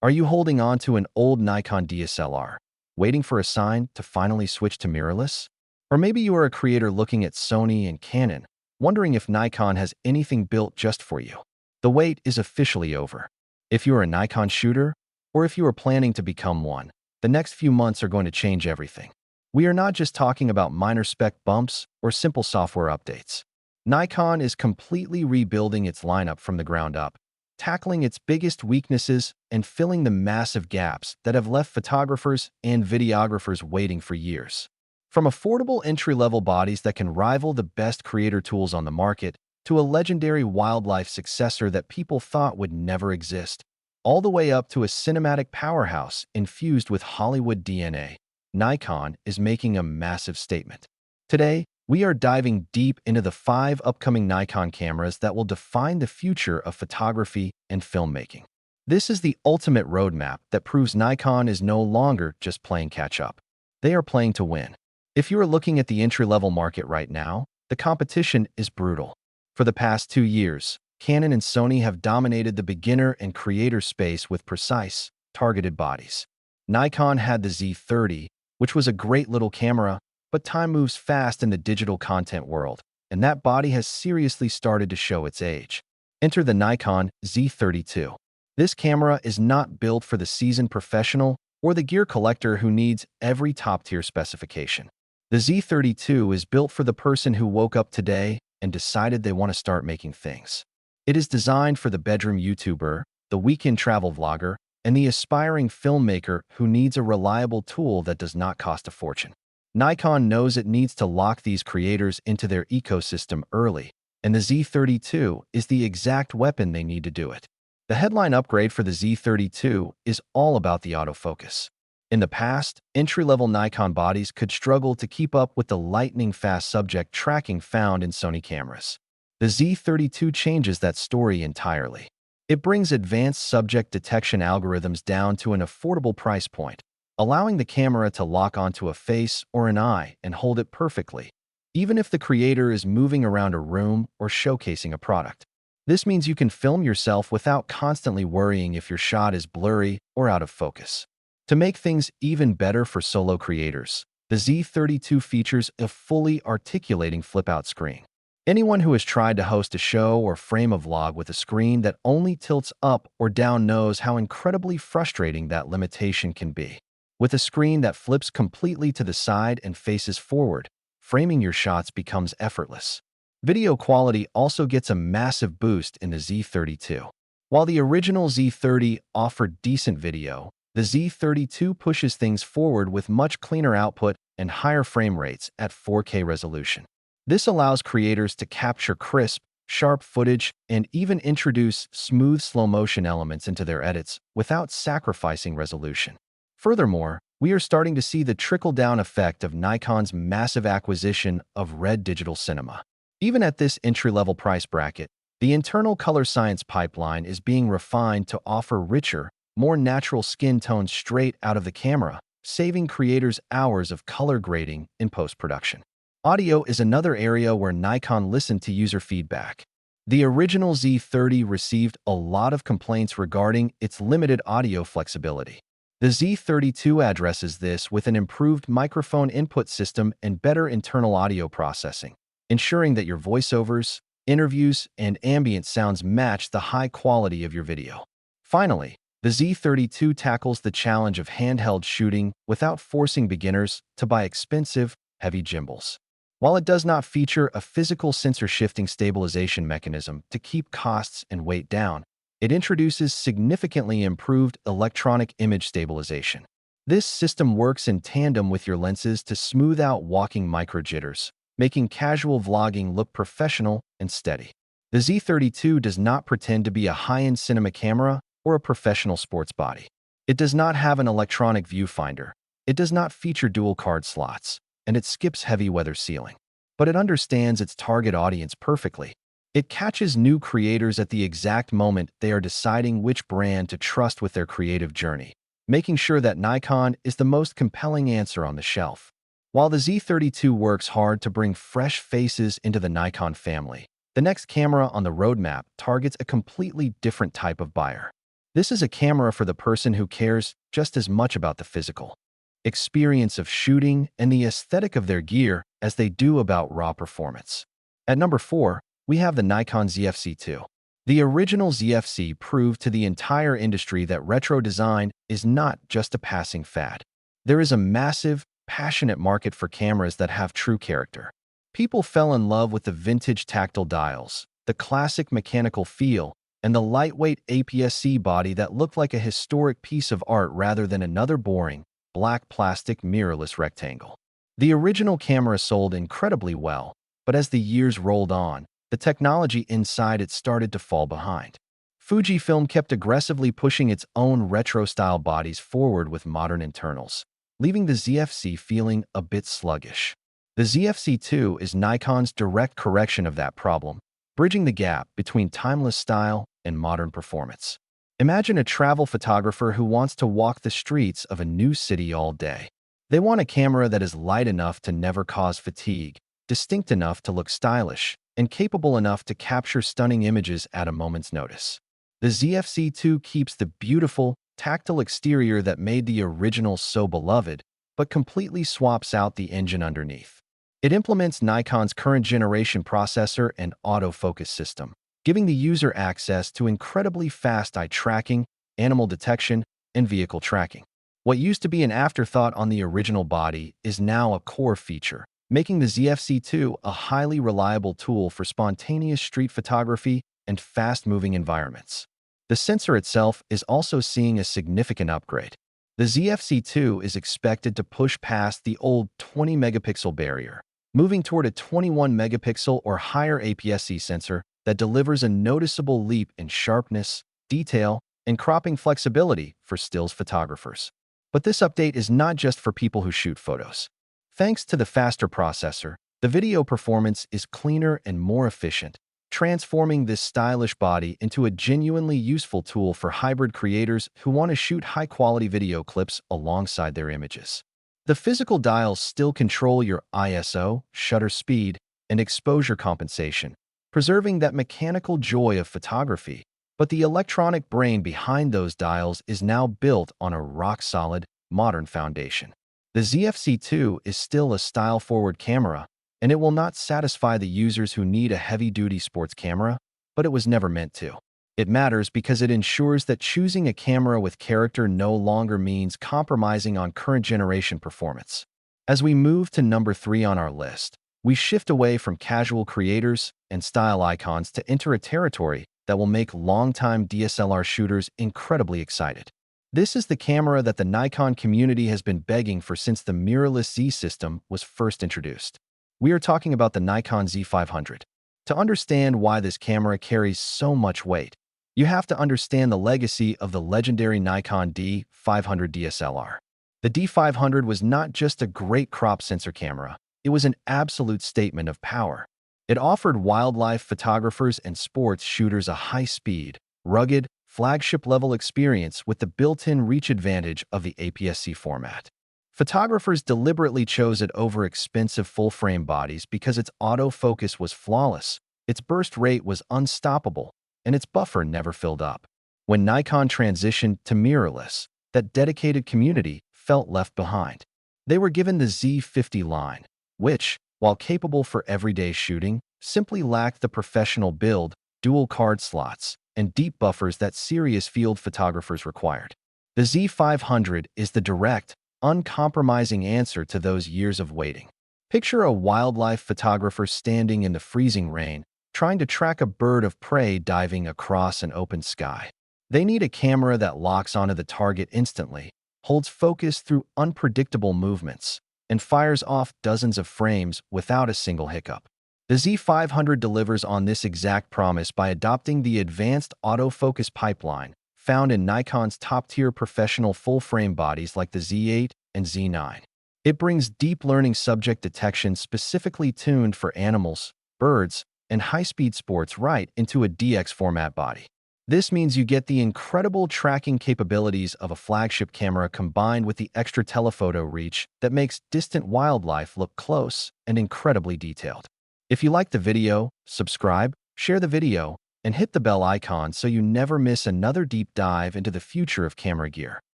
Are you holding on to an old Nikon DSLR, waiting for a sign to finally switch to mirrorless? Or maybe you are a creator looking at Sony and Canon, wondering if Nikon has anything built just for you. The wait is officially over. If you are a Nikon shooter, or if you are planning to become one, the next few months are going to change everything. We are not just talking about minor spec bumps or simple software updates. Nikon is completely rebuilding its lineup from the ground up, tackling its biggest weaknesses and filling the massive gaps that have left photographers and videographers waiting for years. From affordable entry-level bodies that can rival the best creator tools on the market, to a legendary wildlife successor that people thought would never exist, all the way up to a cinematic powerhouse infused with Hollywood DNA, Nikon is making a massive statement. Today, we are diving deep into the 5 upcoming Nikon cameras that will define the future of photography and filmmaking. This is the ultimate roadmap that proves Nikon is no longer just playing catch-up. They are playing to win. If you are looking at the entry-level market right now, the competition is brutal. For the past 2 years, Canon and Sony have dominated the beginner and creator space with precise, targeted bodies. Nikon had the Z30, which was a great little camera, but time moves fast in the digital content world, and that body has seriously started to show its age. Enter the Nikon Z32. This camera is not built for the seasoned professional or the gear collector who needs every top-tier specification. The Z32 is built for the person who woke up today and decided they want to start making things. It is designed for the bedroom YouTuber, the weekend travel vlogger, and the aspiring filmmaker who needs a reliable tool that does not cost a fortune. Nikon knows it needs to lock these creators into their ecosystem early, and the Z32 is the exact weapon they need to do it. The headline upgrade for the Z32 is all about the autofocus. In the past, entry-level Nikon bodies could struggle to keep up with the lightning-fast subject tracking found in Sony cameras. The Z32 changes that story entirely. It brings advanced subject detection algorithms down to an affordable price point, allowing the camera to lock onto a face or an eye and hold it perfectly, even if the creator is moving around a room or showcasing a product. This means you can film yourself without constantly worrying if your shot is blurry or out of focus. To make things even better for solo creators, the Z32 features a fully articulating flip-out screen. Anyone who has tried to host a show or frame a vlog with a screen that only tilts up or down knows how incredibly frustrating that limitation can be. With a screen that flips completely to the side and faces forward, framing your shots becomes effortless. Video quality also gets a massive boost in the Z32. While the original Z30 offered decent video, the Z32 pushes things forward with much cleaner output and higher frame rates at 4K resolution. This allows creators to capture crisp, sharp footage and even introduce smooth slow-motion elements into their edits without sacrificing resolution. Furthermore, we are starting to see the trickle-down effect of Nikon's massive acquisition of Red Digital Cinema. Even at this entry-level price bracket, the internal color science pipeline is being refined to offer richer, more natural skin tones straight out of the camera, saving creators hours of color grading in post-production. Audio is another area where Nikon listened to user feedback. The original Z30 received a lot of complaints regarding its limited audio flexibility. The Z32 addresses this with an improved microphone input system and better internal audio processing, ensuring that your voiceovers, interviews, and ambient sounds match the high quality of your video. Finally, the Z32 tackles the challenge of handheld shooting without forcing beginners to buy expensive, heavy gimbals. While it does not feature a physical sensor-shifting stabilization mechanism to keep costs and weight down, it introduces significantly improved electronic image stabilization. This system works in tandem with your lenses to smooth out walking micro-jitters, making casual vlogging look professional and steady. The Z32 does not pretend to be a high-end cinema camera or a professional sports body. It does not have an electronic viewfinder. It does not feature dual card slots, and it skips heavy weather sealing. But it understands its target audience perfectly. It catches new creators at the exact moment they are deciding which brand to trust with their creative journey, making sure that Nikon is the most compelling answer on the shelf. While the Z32 works hard to bring fresh faces into the Nikon family, the next camera on the roadmap targets a completely different type of buyer. This is a camera for the person who cares just as much about the physical experience of shooting and the aesthetic of their gear as they do about raw performance. At number 4, we have the Nikon ZfC II. The original ZfC proved to the entire industry that retro design is not just a passing fad. There is a massive, passionate market for cameras that have true character. People fell in love with the vintage tactile dials, the classic mechanical feel, and the lightweight APS-C body that looked like a historic piece of art rather than another boring, black plastic mirrorless rectangle. The original camera sold incredibly well, but as the years rolled on, the technology inside it started to fall behind. Fujifilm kept aggressively pushing its own retro-style bodies forward with modern internals, leaving the ZfC feeling a bit sluggish. The ZfC II is Nikon's direct correction of that problem, bridging the gap between timeless style and modern performance. Imagine a travel photographer who wants to walk the streets of a new city all day. They want a camera that is light enough to never cause fatigue, distinct enough to look stylish, and capable enough to capture stunning images at a moment's notice. The ZfC II keeps the beautiful, tactile exterior that made the original so beloved, but completely swaps out the engine underneath. It implements Nikon's current generation processor and autofocus system, giving the user access to incredibly fast eye tracking, animal detection, and vehicle tracking. What used to be an afterthought on the original body is now a core feature, making the ZfC II a highly reliable tool for spontaneous street photography and fast-moving environments. The sensor itself is also seeing a significant upgrade. The ZfC II is expected to push past the old 20-megapixel barrier, moving toward a 21-megapixel or higher APS-C sensor that delivers a noticeable leap in sharpness, detail, and cropping flexibility for stills photographers. But this update is not just for people who shoot photos. Thanks to the faster processor, the video performance is cleaner and more efficient, transforming this stylish body into a genuinely useful tool for hybrid creators who want to shoot high-quality video clips alongside their images. The physical dials still control your ISO, shutter speed, and exposure compensation, preserving that mechanical joy of photography, but the electronic brain behind those dials is now built on a rock-solid, modern foundation. The ZfC II is still a style-forward camera, and it will not satisfy the users who need a heavy-duty sports camera, but it was never meant to. It matters because it ensures that choosing a camera with character no longer means compromising on current generation performance. As we move to number 3 on our list, we shift away from casual creators and style icons to enter a territory that will make longtime DSLR shooters incredibly excited. This is the camera that the Nikon community has been begging for since the Mirrorless Z system was first introduced. We are talking about the Nikon Z500. To understand why this camera carries so much weight, you have to understand the legacy of the legendary Nikon D500 DSLR. The D500 was not just a great crop sensor camera, it was an absolute statement of power. It offered wildlife photographers and sports shooters a high-speed, rugged, flagship-level experience with the built-in reach advantage of the APS-C format. Photographers deliberately chose it over expensive full-frame bodies because its autofocus was flawless, its burst rate was unstoppable, and its buffer never filled up. When Nikon transitioned to mirrorless, that dedicated community felt left behind. They were given the Z50 line, which, while capable for everyday shooting, simply lacked the professional build, dual card slots, and deep buffers that serious field photographers required. The Z500 is the direct, uncompromising answer to those years of waiting. Picture a wildlife photographer standing in the freezing rain, trying to track a bird of prey diving across an open sky. They need a camera that locks onto the target instantly, holds focus through unpredictable movements, and fires off dozens of frames without a single hiccup. The Z500 delivers on this exact promise by adopting the advanced autofocus pipeline found in Nikon's top-tier professional full-frame bodies like the Z8 and Z9. It brings deep learning subject detection specifically tuned for animals, birds, and high-speed sports right into a DX format body. This means you get the incredible tracking capabilities of a flagship camera combined with the extra telephoto reach that makes distant wildlife look close and incredibly detailed. If you like the video, subscribe, share the video, and hit the bell icon so you never miss another deep dive into the future of camera gear.